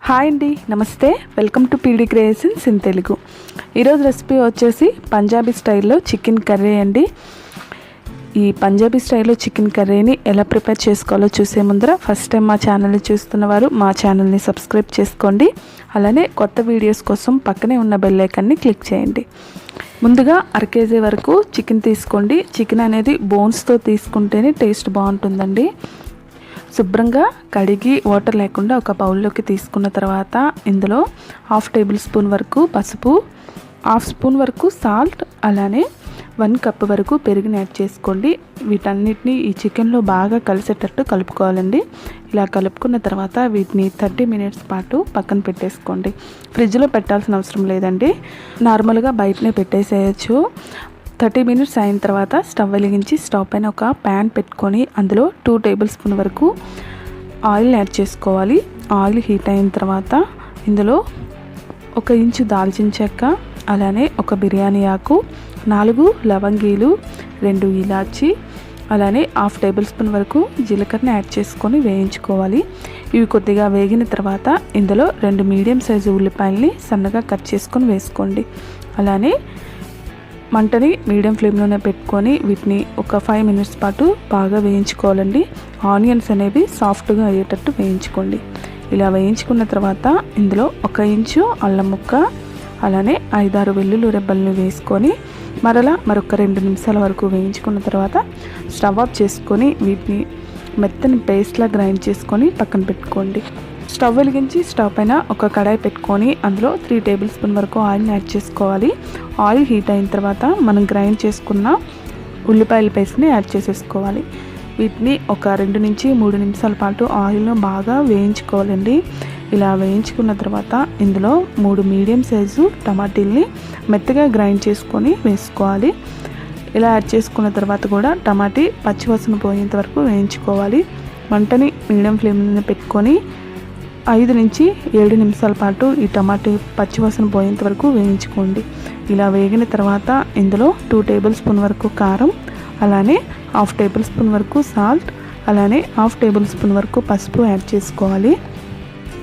Hi అండి, నమస్తే. Welcome to PD creations in Telugu. ఈరోజు రెసిపీ వచ్చేసి పంజాబీ స్టైల్లో చికెన్ కర్రీ అండి. ఈ పంజాబీ స్టైల్లో చికెన్ కర్రీని ఎలా ప్రిపేర్ చేసుకోవాలో చూసే ముందర ఫస్ట్ టైం మా ఛానల్ని చూస్తున్నవారు మా ఛానల్ని సబ్స్క్రైబ్ చేసుకోండి. అలానే కొత్త వీడియోస్ కోసం పక్కనే ఉన్న బెల్ ఐకాన్ని క్లిక్ చేయండి. ముందుగా 1/2 kg వరకు చికెన్ తీసుకోండి. చికెన్ అనేది బోన్స్తో తీసుకుంటేనే టేస్ట్ బాగుంటుందండి. శుభ్రంగా కడిగి వాటర్ లేకుండా ఒక బౌల్లోకి తీసుకున్న తర్వాత ఇందులో 1/2 టేబుల్ స్పూన్ వరకు పసుపు, 1/2 స్పూన్ వరకు సాల్ట్, అలానే 1 కప్ వరకు పెరుగుని యాడ్ చేసుకోండి. వీటన్నిటిని ఈ చికెన్లో బాగా కలిసేటట్టు కలుపుకోవాలండి. ఇలా కలుపుకున్న తర్వాత వీటిని 30 మినిట్స్ పాటు పక్కన పెట్టేసుకోండి. ఫ్రిడ్జ్లో పెట్టాల్సిన అవసరం లేదండి, నార్మల్గా బయటనే పెట్టేసేయచ్చు. 30 మినిట్స్ అయిన తర్వాత స్టవ్ వెలిగించి స్టవ్ పైన ఒక ప్యాన్ పెట్టుకొని అందులో 2 టేబుల్ స్పూన్ వరకు ఆయిల్ యాడ్ చేసుకోవాలి. ఆయిల్ హీట్ అయిన తర్వాత ఇందులో 1 ఇంచు దాల్చిన చెక్క, అలానే 1 బిర్యానీ ఆకు, 4 లవంగీలు, 2 ఇలాచి, అలానే 1/2 టేబుల్ స్పూన్ వరకు జీలకర్రని యాడ్ చేసుకొని వేయించుకోవాలి. ఇవి కొద్దిగా వేగిన తర్వాత ఇందులో 2 మీడియం సైజు ఉల్లిపాయలని సన్నగా కట్ చేసుకొని వేసుకోండి. అలానే మంటని మీడియం ఫ్లేమ్లోనే పెట్టుకొని వీటిని ఒక 5 మినిట్స్ పాటు బాగా వేయించుకోవాలండి. ఆనియన్స్ అనేవి సాఫ్ట్గా అయ్యేటట్టు వేయించుకోండి. ఇలా వేయించుకున్న తర్వాత ఇందులో 1 ఇంచు అల్లం ముక్క, అలానే 5-6 వెల్లుల్లి రెబ్బలను వేసుకొని మరొక 2 నిమిషాల వరకు వేయించుకున్న తర్వాత స్టవ్ ఆఫ్ చేసుకొని వీటిని మెత్తని పేస్ట్లా గ్రైండ్ చేసుకొని పక్కన పెట్టుకోండి. స్టవ్ వెలిగించి స్టవ్ పైన ఒక కడాయి పెట్టుకొని అందులో 3 టేబుల్ స్పూన్ వరకు ఆయిల్ని యాడ్ చేసుకోవాలి. ఆయిల్ హీట్ అయిన తర్వాత మనం గ్రైండ్ చేసుకున్న ఉల్లిపాయల పేస్ట్ని యాడ్ చేసేసుకోవాలి. వీటిని ఒక 2 నుంచి 3 నిమిషాల పాటు ఆయిల్లో బాగా వేయించుకోవాలండి. ఇలా వేయించుకున్న తర్వాత ఇందులో 3 మీడియం సైజు టమాటీల్ని మెత్తగా గ్రైండ్ చేసుకొని వేసుకోవాలి. ఇలా యాడ్ చేసుకున్న తర్వాత కూడా టమాటీ పచ్చివాసన పోయేంత వరకు వేయించుకోవాలి. మంటని మీడియం ఫ్లేమ్లో పెట్టుకొని 5 నుంచి 7 నిమిషాల పాటు ఈ టమాటా పచ్చివాసన పోయేంత వరకు వేయించుకోండి. ఇలా వేగిన తర్వాత ఇందులో 2 టేబుల్ స్పూన్ వరకు కారం, అలానే 1/2 టేబుల్ స్పూన్ వరకు సాల్ట్, అలానే 1/2 టేబుల్ స్పూన్ వరకు పసుపు యాడ్ చేసుకోవాలి.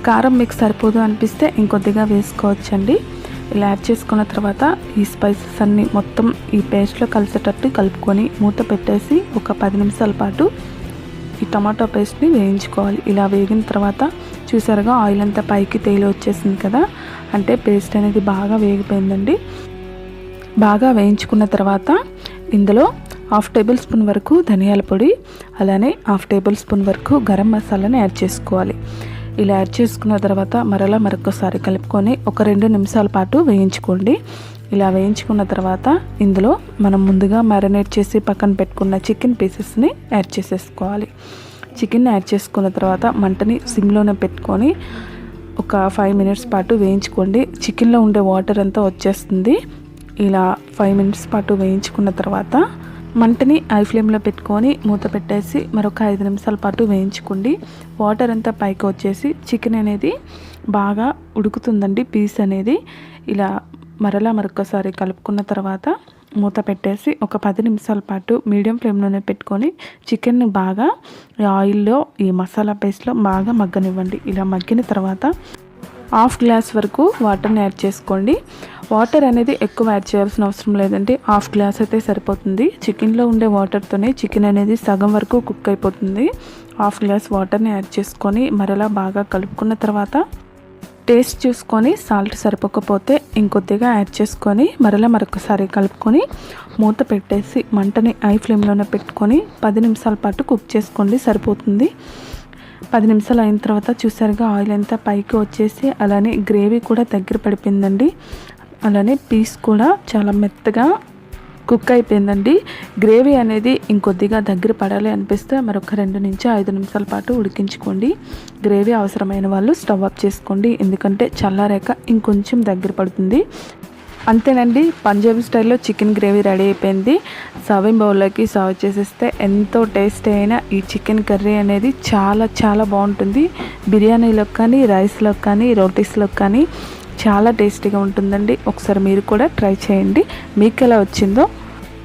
కారం మీకు సరిపోదు అనిపిస్తే ఇంకొద్దిగా వేసుకోవచ్చండి. ఇలా యాడ్ చేసుకున్న తర్వాత ఈ స్పైసెస్ అన్నీ మొత్తం ఈ పేస్ట్లో కలిసేటట్టు కలుపుకొని మూత పెట్టేసి ఒక 10 నిమిషాల పాటు ఈ టమాటో పేస్ట్ని వేయించుకోవాలి. ఇలా వేగిన తర్వాత చూసారుగా ఆయిల్ అంతా పైకి తేలి వచ్చేసింది కదా, అంటే పేస్ట్ అనేది బాగా వేగిపోయిందండి. బాగా వేయించుకున్న తర్వాత ఇందులో 1/2 టేబుల్ స్పూన్ వరకు ధనియాల పొడి, అలానే 1/2 టేబుల్ స్పూన్ వరకు గరం మసాలాని యాడ్ చేసుకోవాలి. ఇలా యాడ్ చేసుకున్న తర్వాత మరొకసారి కలుపుకొని ఒక 2 నిమిషాల పాటు వేయించుకోండి. ఇలా వేయించుకున్న తర్వాత ఇందులో మనం ముందుగా మ్యారినేట్ చేసి పక్కన పెట్టుకున్న చికెన్ పీసెస్ని యాడ్ చేసేసుకోవాలి. చికెన్ యాడ్ చేసుకున్న తర్వాత మంటని సిమ్లోనే పెట్టుకొని ఒక 5 మినిట్స్ పాటు వేయించుకోండి. చికెన్లో ఉండే వాటర్ అంతా వచ్చేస్తుంది. ఇలా 5 మినిట్స్ పాటు వేయించుకున్న తర్వాత మంటని హై ఫ్లేమ్లో పెట్టుకొని మూత పెట్టేసి మరొక 5 నిమిషాల పాటు వేయించుకోండి. వాటర్ అంతా పైకి వచ్చేసి చికెన్ అనేది బాగా ఉడుకుతుందండి, పీస్ అనేది. ఇలా మరొకసారి కలుపుకున్న తర్వాత మూత పెట్టేసి ఒక 10 నిమిషాల పాటు మీడియం ఫ్లేమ్లోనే పెట్టుకొని చికెన్ని బాగా ఆయిల్లో ఈ మసాలా పేస్ట్లో బాగా మగ్గనివ్వండి. ఇలా మగ్గిన తర్వాత 1/2 గ్లాస్ వరకు వాటర్ని యాడ్ చేసుకోండి. వాటర్ అనేది ఎక్కువ యాడ్ చేయాల్సిన అవసరం లేదండి, 1/2 గ్లాస్ అయితే సరిపోతుంది. చికెన్లో ఉండే వాటర్తోనే చికెన్ అనేది సగం వరకు కుక్ అయిపోతుంది. 1/2 గ్లాస్ వాటర్ని యాడ్ చేసుకొని బాగా కలుపుకున్న తర్వాత టేస్ట్ చూసుకొని సాల్ట్ సరిపోకపోతే ఇంకొద్దిగా యాడ్ చేసుకొని మరొకసారి కలుపుకొని మూత పెట్టేసి మంటని హై ఫ్లేమ్లోనే పెట్టుకొని 10 నిమిషాల పాటు కుక్ చేసుకోండి, సరిపోతుంది. 10 నిమిషాలు అయిన తర్వాత చూసారుగా ఆయిల్ అంతా పైకి వచ్చేసి అలానే గ్రేవీ కూడా దగ్గర పడిపోయిందండి. అలానే పీస్ కూడా చాలా మెత్తగా కుక్ అయిపోయిందండి. గ్రేవీ అనేది ఇంకొద్దిగా దగ్గర పడాలి అనిపిస్తే మరొక 2 నుంచి 5 నిమిషాల పాటు ఉడికించుకోండి. గ్రేవీ అవసరమైన వాళ్ళు స్టవ్ ఆఫ్ చేసుకోండి, ఎందుకంటే చల్లారాక ఇంకొంచెం దగ్గర పడుతుంది. అంతేనండి, పంజాబీ స్టైల్లో చికెన్ గ్రేవీ రెడీ అయిపోయింది. సర్వింగ్ బౌల్లోకి సర్వ్ చేసేస్తే ఎంతో టేస్టీ అయిన ఈ చికెన్ కర్రీ అనేది చాలా బాగుంటుంది. బిర్యానీలో కానీ, రైస్లో కానీ, రోటీస్లో కానీ చాలా టేస్టీగా ఉంటుందండి. ఒకసారి మీరు కూడా ట్రై చేయండి. మీకు ఎలా వచ్చిందో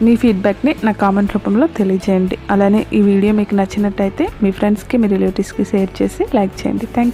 మీ ఫీడ్బ్యాక్ని నా కామెంట్ రూపంలో తెలియజేయండి. అలానే ఈ వీడియో మీకు నచ్చినట్టయితే మీ ఫ్రెండ్స్కి, మీ రిలేటివ్స్కి షేర్ చేసి లైక్ చేయండి. Thank you.